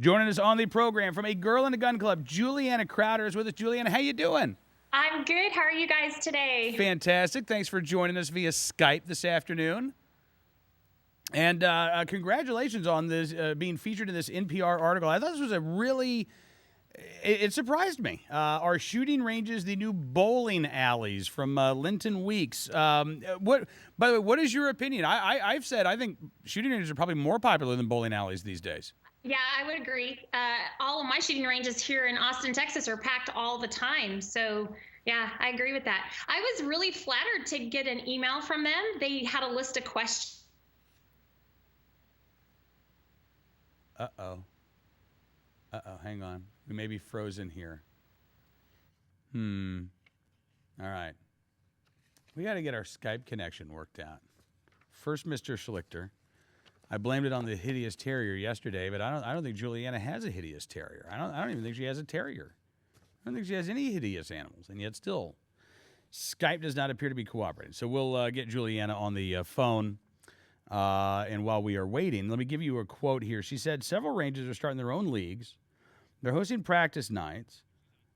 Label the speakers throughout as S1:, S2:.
S1: Joining us on the program from A Girl in a Gun Club, Juliana Crowder is with us. Juliana, how you doing?
S2: I'm good. How are you guys today?
S1: Fantastic. Thanks for joining us via Skype this afternoon. And congratulations on this being featured in this NPR article. I thought this was a really, it surprised me. Are shooting ranges the new bowling alleys from Linton Weeks? What, by the way, what is your opinion? I've said I think shooting ranges are probably more popular than bowling alleys these days.
S2: Yeah, I would agree. All of my shooting ranges here in Austin, Texas are packed all the time. So, yeah, I agree with that. I was really flattered to get an email from them. They had a list of questions.
S1: Uh-oh. Uh-oh, hang on. We may be frozen here. All right. We got to get our Skype connection worked out. First, Mr. Schlichter. I blamed it on the hideous terrier yesterday, but I don't think Juliana has a hideous terrier. I don't even think she has a terrier. I don't think she has any hideous animals, and yet still, Skype does not appear to be cooperating. So we'll get Juliana on the phone. And while we are waiting, let me give you a quote here. She said, several ranges are starting their own leagues. They're hosting practice nights.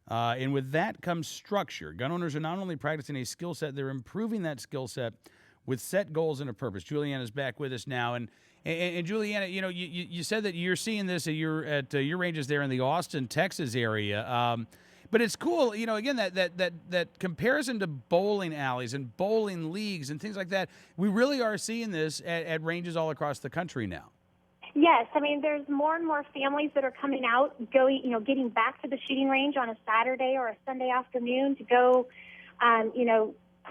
S1: And with that comes structure. Gun owners are not only practicing a skill set, they're improving that skill set with set goals and a purpose. Juliana's back with us now. And Juliana, you said that you're seeing this at your ranges there in the Austin, Texas area. But it's cool, again, that comparison to bowling alleys and bowling leagues and things like that. We really are seeing this at ranges all across the country now.
S3: Yes, I mean, there's more and more families that are coming out, getting back to the shooting range on a Saturday or a Sunday afternoon to go,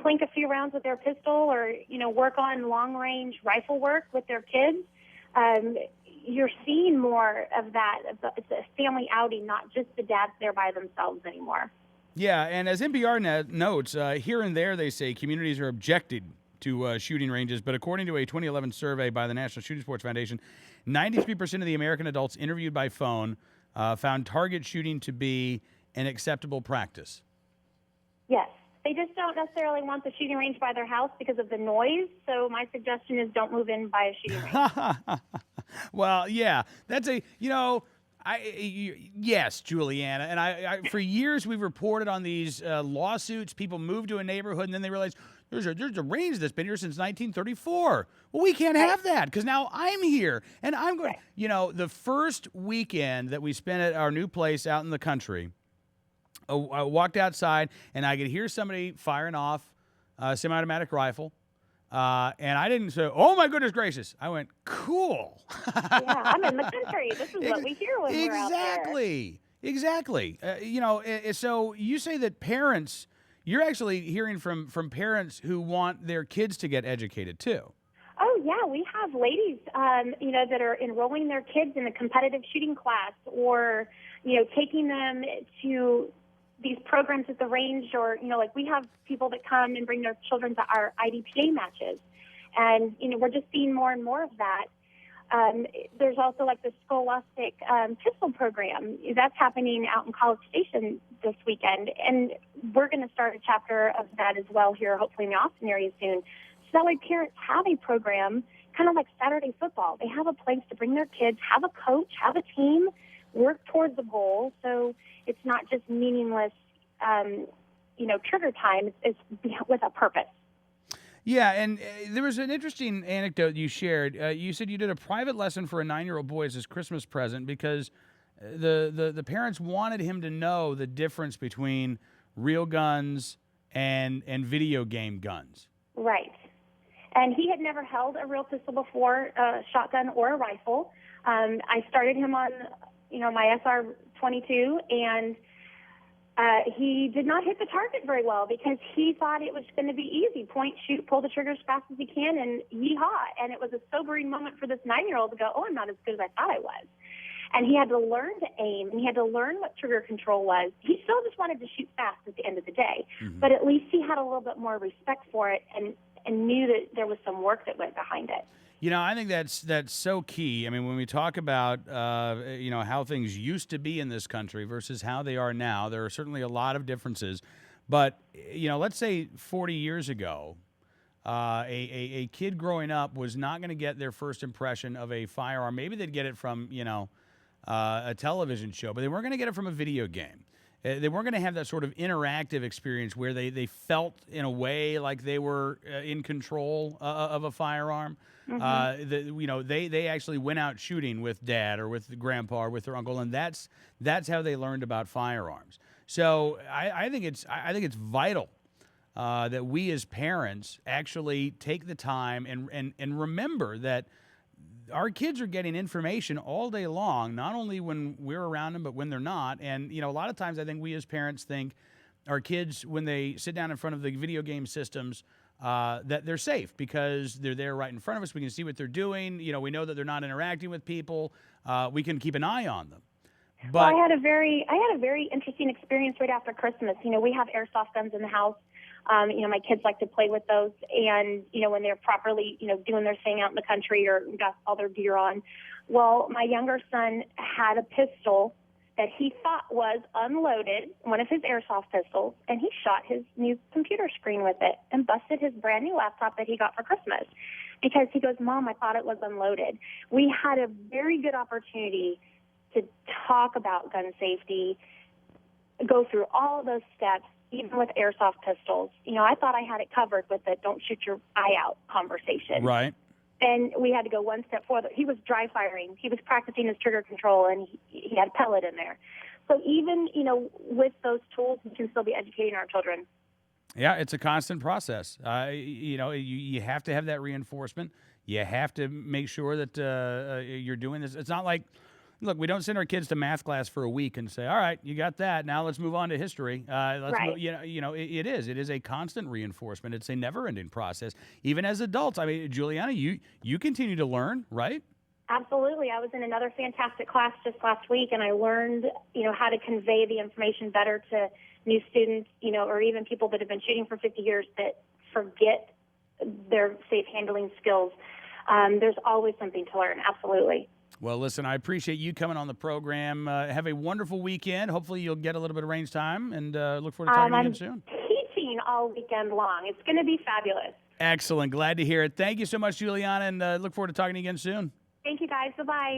S3: clink a few rounds with their pistol or, work on long-range rifle work with their kids. You're seeing more of that. It's a family outing, not just the dads there by themselves anymore.
S1: Yeah, and as NPR notes, here and there they say communities are objecting to shooting ranges, but according to a 2011 survey by the National Shooting Sports Foundation, 93% of the American adults interviewed by phone found target shooting to be an acceptable practice.
S3: Yes. They just don't necessarily want the shooting range by their house because of the noise. So my suggestion is don't move in by a shooting range.
S1: Well, yeah, that's yes, Juliana. And I for years we've reported on these lawsuits. People move to a neighborhood and then they realize there's a range that's been here since 1934. Well, we can't have that because now I'm here and I'm going. The first weekend that we spent at our new place out in the country, I walked outside and I could hear somebody firing off a semi-automatic rifle. And I didn't say, "Oh my goodness gracious!" I went, "Cool."
S3: Yeah, I'm in the country. This is what we hear when we're out there.
S1: Exactly. So you say that parents, you're actually hearing from parents who want their kids to get educated too.
S3: Oh yeah, we have ladies, that are enrolling their kids in a competitive shooting class, or taking them to these programs at the range, or we have people that come and bring their children to our IDPA matches, and we're just seeing more and more of that. There's also like the Scholastic pistol program that's happening out in College Station this weekend, and we're going to start a chapter of that as well here, hopefully in the Austin area soon. So that way parents have a program, kind of like Saturday football. They have a place to bring their kids, have a coach, have a team, work towards a goal. So it's not just meaningless, trigger time. It's with a purpose.
S1: Yeah, and there was an interesting anecdote you shared. You said you did a private lesson for a 9-year-old boy as his Christmas present because the parents wanted him to know the difference between real guns and video game guns.
S3: Right. And he had never held a real pistol before, a shotgun or a rifle. I started him on, my SR-22, and he did not hit the target very well because he thought it was going to be easy. Point, shoot, pull the trigger as fast as he can, and yeehaw. And it was a sobering moment for this 9-year-old to go, oh, I'm not as good as I thought I was. And he had to learn to aim, and he had to learn what trigger control was. He still just wanted to shoot fast at the end of the day, but at least he had a little bit more respect for it and knew that there was some work that went behind it.
S1: I think that's so key. I mean, when we talk about how things used to be in this country versus how they are now, there are certainly a lot of differences. But let's say 40 years ago, a kid growing up was not going to get their first impression of a firearm. Maybe they'd get it from a television show, but they weren't going to get it from a video game. They weren't going to have that sort of interactive experience where they felt in a way like they were in control of a firearm. They actually went out shooting with dad or with grandpa or with their uncle, and that's how they learned about firearms. So I think it's vital that we as parents actually take the time and remember that our kids are getting information all day long, not only when we're around them, but when they're not. And, a lot of times I think we as parents think our kids, when they sit down in front of the video game systems, that they're safe because they're there right in front of us. We can see what they're doing. We know that they're not interacting with people. We can keep an eye on them. But
S3: I had a very interesting experience right after Christmas. We have airsoft guns in the house. My kids like to play with those, and when they're properly doing their thing out in the country or got all their gear on. Well, my younger son had a pistol that he thought was unloaded, one of his airsoft pistols, and he shot his new computer screen with it and busted his brand new laptop that he got for Christmas because he goes, "Mom, I thought it was unloaded." We had a very good opportunity to talk about gun safety, go through all of those steps, even with airsoft pistols. I thought I had it covered with the "don't shoot your eye out" conversation.
S1: Right.
S3: And we had to go one step further. He was dry firing. He was practicing his trigger control, and he had a pellet in there. So even, with those tools, we can still be educating our children.
S1: Yeah, it's a constant process. You have to have that reinforcement. You have to make sure that you're doing this. It's not like, look, we don't send our kids to math class for a week and say, "All right, you got that. Now let's move on to history."
S3: Right.
S1: It is a constant reinforcement. It's a never-ending process. Even as adults, I mean, Juliana, you continue to learn, right?
S3: Absolutely. I was in another fantastic class just last week, and I learned, how to convey the information better to new students, or even people that have been shooting for 50 years that forget their safe handling skills. There's always something to learn. Absolutely.
S1: Well, listen, I appreciate you coming on the program. Have a wonderful weekend. Hopefully you'll get a little bit of range time, and look forward to talking again soon.
S3: I'm teaching all weekend long. It's going to be fabulous.
S1: Excellent. Glad to hear it. Thank you so much, Juliana, and look forward to talking again soon.
S3: Thank you, guys. Bye-bye.